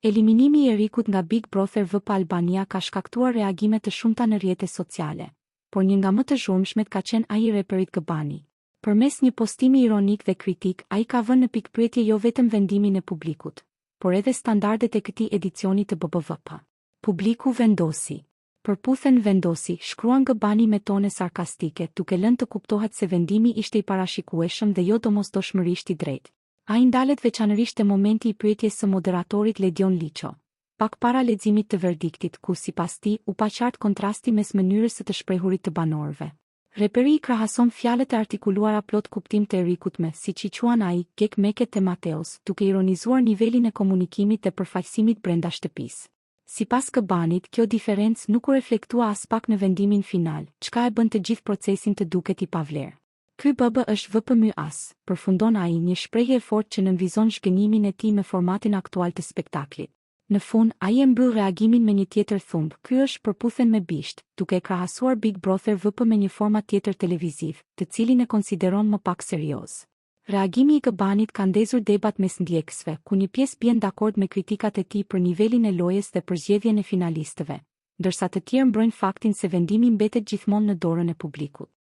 Eliminimi i Erikut nga Big Brother VP Albania ka shkaktuar reagime të shumta në rrjetet sociale, por një nga më të zhurmshmet ka qenë ai i reperit Gabani. Përmes një postimi ironik dhe kritik, ai ka vënë në pikpyetje jo vetëm vendimin e publikut, por edhe standardet e këtij edicioni të BBVP. Publiku vendosi. Përputhen vendosi, shkruan Gabani me tone sarkastike, duke lënë të kuptohet se vendimi ishte i parashikueshëm dhe jo domosdoshmërisht i drejtë. Ai ndalet veçanërisht te momenti i pyetjes së moderatorit Ledion Liço, pak para leximit të verdiktit, ku sipas tij u pa qartë kontrasti mes mënyrës së të shprehurit të banorëve. Reperi i krahason fjalët e artikuluara plot kuptim të Erikut me, siç i quan ai, Gek Meket te Mateos, duke ironizuar nivelin e komunikimit dhe përfaqësimit brenda shtëpisë. Sipas Gabanit, kjo diferencë nuk u reflektua as pak në vendimin final, çka e bën të gjithë procesin të duket i pavlerë. Ky BB është VPMYAS, përfundon ai, një shprehje e fortë që nënvizon zhgënjimin e tij me formatin aktual të spektaklit. Në fund, ai e mbyll reagimin me një tjetër thumb. Ky është përputhen me bisht, duke e krahasuar Big Brother VP me një format tjetër televiziv, të cilin e konsideron më pak serioz. Reagimi i Gabanit ka ndezur debat mes ndjekësve, ku një pjesë bien dakord me kritikat e tij për nivelin e lojës dhe për zgjedhjen e finalistëve, ndërsa të tjerë mbrojnë faktin se vendimi mbetet gjithmonë në dorën e publikut.